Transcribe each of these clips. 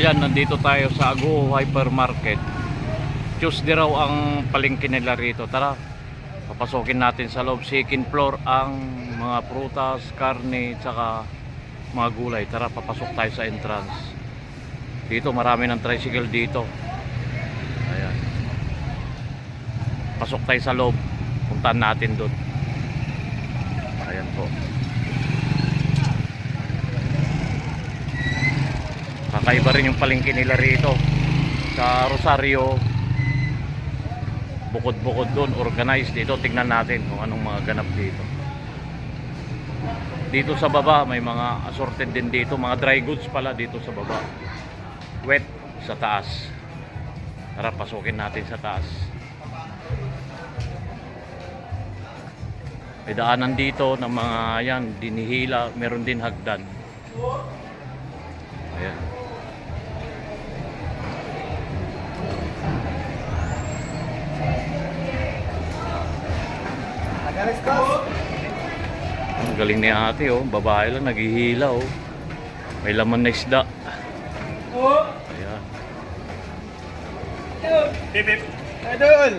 Ayan, nandito tayo sa Aguho Hypermarket. Tuesday raw ang palengke nila rito. Tara, papasokin natin sa loob. Second floor ang mga prutas, karne, tsaka mga gulay. Tara, papasok tayo sa entrance. Dito marami ng tricycle dito. Ayan. Pasok tayo sa loob. Puntahan natin doon. Ayan po. Kakaiba rin yung palengke nila rito sa Rosario. Bukod-bukod doon, organized dito. Tingnan natin kung anong mga ganap dito. Dito sa baba may mga assorted din dito, mga dry goods pala dito sa baba. Wet sa taas. Tara, pasukin natin sa taas. May daanan dito ng mga yan, dinihila, meron din hagdan. Ayan. Ang galing ni ate, oh. Babae lang, naghihila, oh. May laman na isda. Ayan. Idol!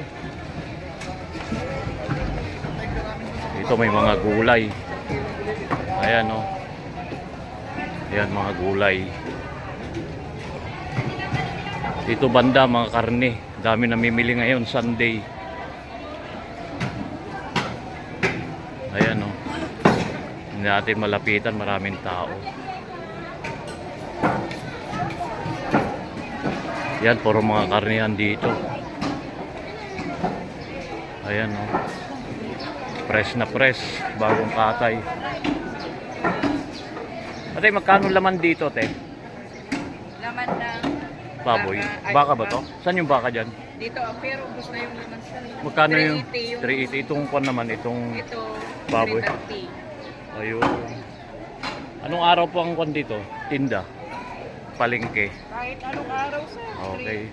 Dito may mga gulay. Ayan, oh. Ayan, mga gulay. Dito banda, mga karne. Dami namimili ngayon, Sunday. Ayan, oh. Hindi natin malapitan, maraming tao. Yan, puro mga karnihan dito. Ayan, oh. Fresh na fresh, bagong katay. Ate, magkano laman dito, te? Laman ng Baboy. Baka ba to? Saan yung baka dyan? dito, pero gusto na yung laman sa Magkano yung 380 380? Itong kwan naman, itong ito, baboy. 330. Ayun. Anong araw po ang kwan dito? Tinda? Palengke. Kahit anong araw sa Okay.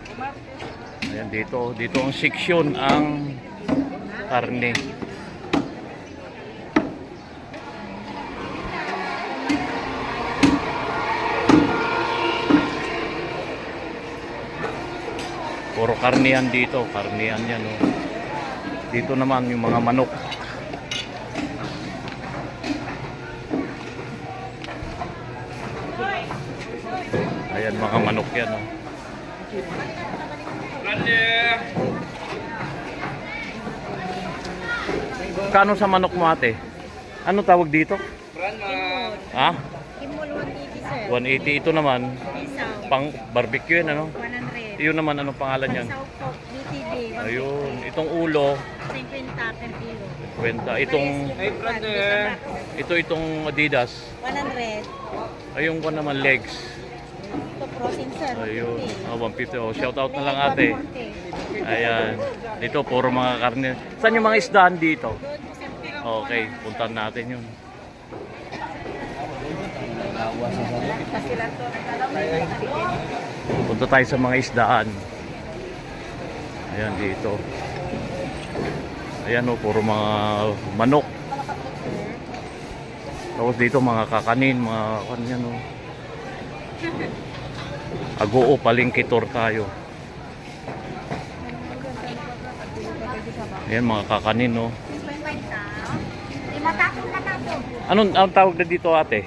Ayan, dito ang seksyon ang karne. Puro karnihan dito, karnihan yan, oh. Dito naman yung mga manok. Ayan, mga manok yan, oh. Kano sa manok mo, ate? Ano tawag dito? Ha? Kimol 180, sir. 180. Ito naman Isaw, pang barbecue yan, ano? 100. Yun naman, anong pangalan yan? Isaw po, BTD, 150. Ayun, itong ulo 50 per kilo. kwenta. Itong itong Adidas. 100. Ayun ko naman legs. Ito frozen, sir. Ayun, 150. 150. Oh, shout out na lang ate. 140. Ayan. Dito puro mga karne. Saan yung mga isdaan dito? Doon po, sir. Okay, puntahan natin yun. Kasi lang to, Punta tayo sa mga isdaan. Ayan dito. Ayan, oh, puro mga manok. Tapos dito mga kakanin, mga kanyan, oh. Aguho, palengke tour tayo. Ayan, mga kakanin, oh. Anong tawag na dito, ate?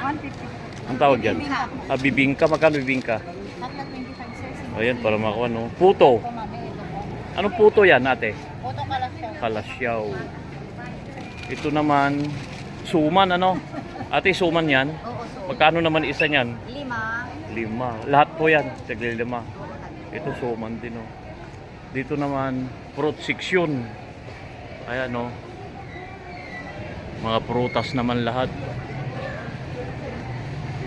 150. Anong tawag dyan? Ah, bibingka. Magkano bibingka? 25, sir. Ayan, para makuha, no? Puto. Anong puto yan, ate? Puto kalasyaw. Kalasyaw. Ito naman, suman, ano? Ate, suman yan? Oo, so. Magkano naman isa niyan? 5. 5. Lahat po yan, tigli 5. Ito suman din, oh. Dito naman, fruit section. Ayan, oh. Mga prutas naman lahat.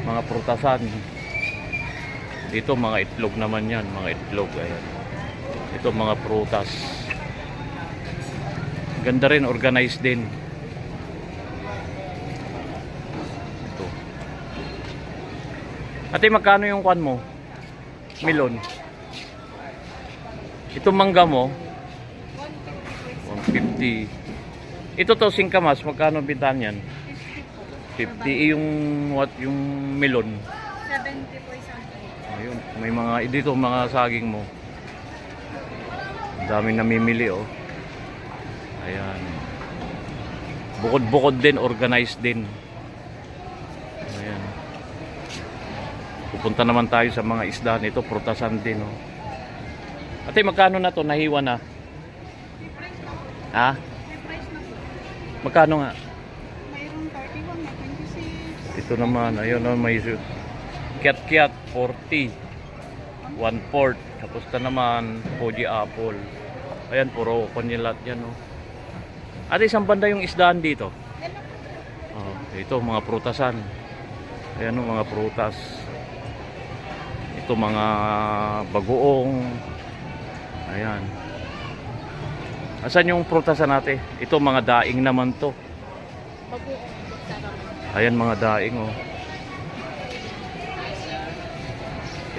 Mga prutasan. Dito mga itlog naman yan, mga itlog. Ayan. Ito mga prutas. Ganda rin, organized din. Ito. Ate, magkano yung kwan mo? Melon. Itong mangga mo? 150. Ito to, singkamas, magkano bintahan yan? 50. Yung melon. 70 po isang kilo. Ayun, may mga dito mga saging mo. Ang daming namimili oh. Ayan. Bukod-bukod din, organized din. Ayan. Pupunta naman tayo sa mga isda nito, prutasan din oh. Ate, magkano na to? Nahiwa na. Ha? Magkano nga? Mayroong 31 na 26. Ito naman, ayun oh, may kiat-kiat 40. 1/4. Tapos na naman, Fuji apple. Ayan, puro konyelat yan oh. Ate, isang banda yung isdaan dito. Oh, ito mga prutasan. Ayan oh, mga prutas. Ito mga bagoong. Ayan. Asan yung prutasan natin? Ito mga daing naman to. Ayan mga daing oh.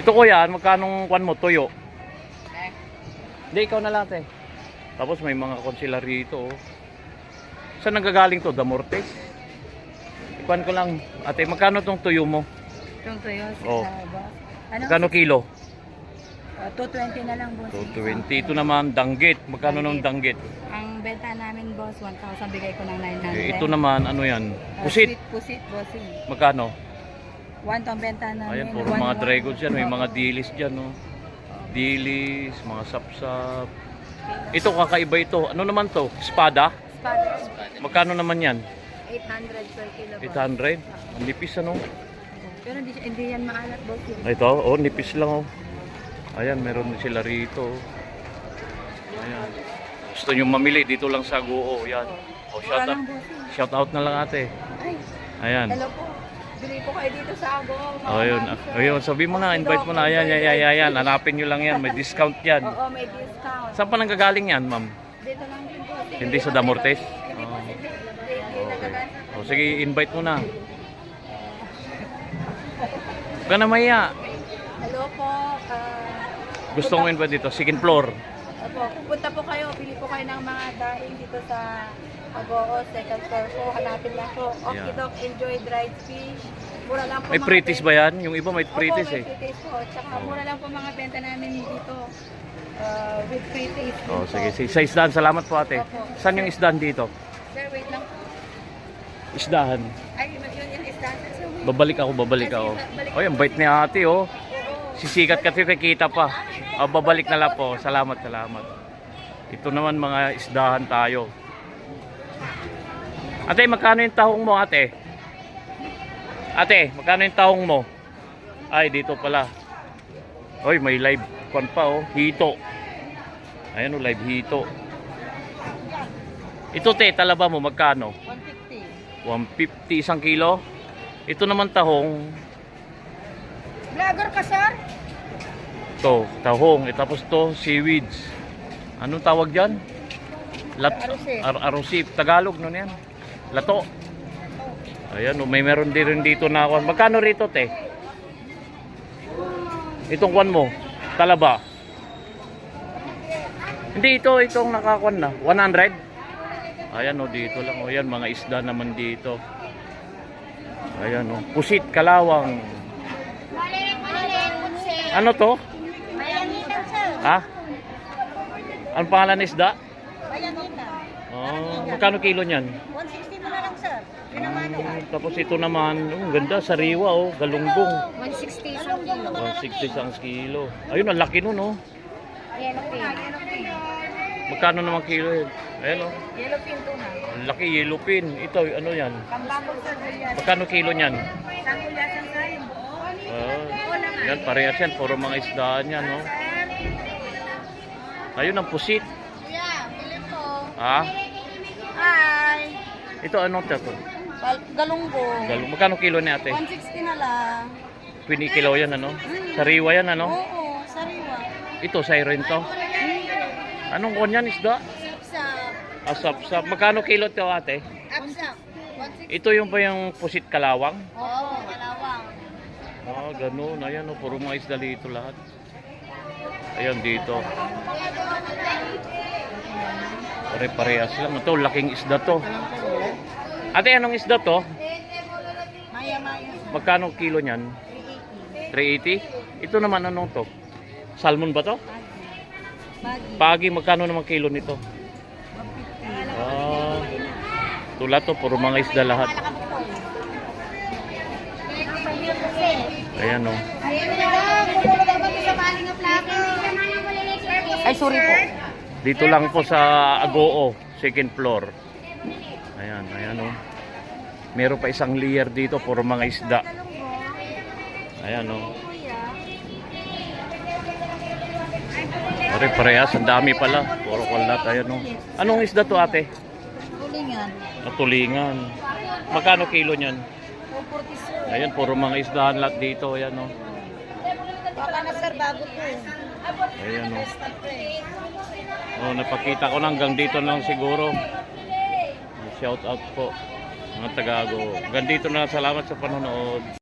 Ito kuya, magkanong kwan mo? Tuyo? Hindi, ikaw na lang te. Tapos may mga konsila rito oh. Saan nanggagaling to? Damortes? Ikuan ko lang. Ate, magkano tong tuyo mo? Itong tuyo Oh. sa boss. Ano? Magkano kilo? 220 na lang, boss. 220. Ito naman, danggit. Magkano ng danggit? Ang benta namin, boss, 1,000. Bigay ko ng 900. Ito naman, ano yan? Pusit. Sweet pusit, boss. Magkano? 1 tong benta namin. Ayan, puro mga dry goods yan. May mga dilis dyan, no? Dilis, mga sapsap. Ito, kakaiba ito. Ano naman to? Espada? Espada. Magkano naman yan? 800 per kilo, boss. 800? Ang nipis, ano? Pero hindi yan maalat, boss. Ito, oh, nipis lang, oh. Ayan, meron din sila rito. Ayan. Gusto nyo mamili, dito lang sa Guo. Yan. Oh, Wala lang, boss. shout out na lang ate. Ay, Ayan. hello po. Bili po kayo dito sa Ago. Oh, ayun. Ayun, sabi mo na, invite mo na. Ayan, ayan. Hanapin nyo lang yan. May discount yan. Oo, may discount. Saan pa nanggagaling yan, ma'am? Dito lang din po. Hindi sa Damortes? Hindi po. Oh. Hindi nagagana. Oh, sige, invite mo na. Huwag ka na maya. Hello po. Gusto mo invite dito? Second floor. Opo, pupunta po kayo. Bili po kayo ng mga daing dito sa Agoo, second floor po. Hanapin lang po. Okidok, enjoy dried fish. Mura lang po May mga pretties benta. ba yan? Yung iba may pretties Opo, may eh. pretties po. Tsaka mura lang po mga benta namin dito. With pretties. Oh, sige, sige. Sa isdahan, salamat po ate. Saan yung isdahan dito? Sir, wait lang po. Isdahan. Ay, yun yung isda. Sir, wait. Babalik ako. Oh, yung bait ni ate oh. Sisikat kasi kikita pa. Oh, babalik na lang po. Salamat. Ito naman mga isdahan tayo. Ate, magkano yung tahong mo ate? Ate, magkano yung tahong mo? Ay, dito pala. Oy, may live kwan pa oh. Hito. Ayan oh, live hito. Ito te, talaba mo magkano? 150. 150 isang kilo. Ito naman tahong. Vlogger ka, sir? To, tahong. Tapos to, seaweeds. Anong tawag dyan? Arosip. Arosip. Tagalog nun yan. Lato. Ayan, oh, may meron din rin dito na kwan. Magkano rito, te? Itong kwan mo? Talaba. Hindi, itong nakakwan na. 100? Ayan, oh, dito lang. Oh, yan, mga isda naman dito. Ayan, oh. Pusit, kalawang. Ano to? Bayanitan, sir. Ha? Anong pangalan ng isda? Bayanitan. Oh, magkano kilo niyan? 160 na lang, sir. Pinamano ka. Tapos ito naman, ganda, sariwa oh, galunggong. 160 isang kilo. 160 isang kilo. Ayun, ang laki nun oh. Yellow pin. Magkano naman kilo yun? Ayan oh. Yellow pin tuna. Ang laki, yellow pin. Ito, ano yan? Pambabog sa gulyan. Magkano kilo niyan? Sa gulyasan, sir. Yung buo. Yan, parehas yan. Puro mga isdaan yan oh. Ayun, ang pusit. Kuya, bili po. Ha? Hi. Ito, anong to? Galunggong. Magkano kilo ni ate? 160 na lang. 20 kilo yan ano? Sariwa yan ano? Oo, sariwa. Ito, siren to. Anong kon yan, isda? Sapsap. Asap-sap. Magkano kilo to ate? Apsap. 160. Ito yung ba yung pusit kalawang? Oo, kalawang. Ah, ganun. Ayan o, puro mga isda dito lahat. Ayan dito. Pare-parehas lang. Ito, laking isda to. Ate, anong isda to? Maya. Magkano kilo niyan? 380? Ito naman anong to? Salmon ba to? Bagi. Pagi, magkano naman kilo nito? Tulad to, puro mga isda lahat. Ayan o. Ay, sorry po. Dito lang po sa Agoo, second floor. Ayan, ayan o. Meron pa isang layer dito, puro mga isda. Ayan o. Parehas, ang dami pala. Puro kulat, ayan o. Anong isda to ate? Tulingan. Tulingan. Magkano kilo niyan? 440 sir. Ayan, puro mga isdahan lahat dito. Ayan o. Baka na sir, bago po. Ayan o. Oh, napakita ko na hanggang dito lang siguro. Shout out po mga taga-Agoo. Hanggang dito na, salamat sa panonood.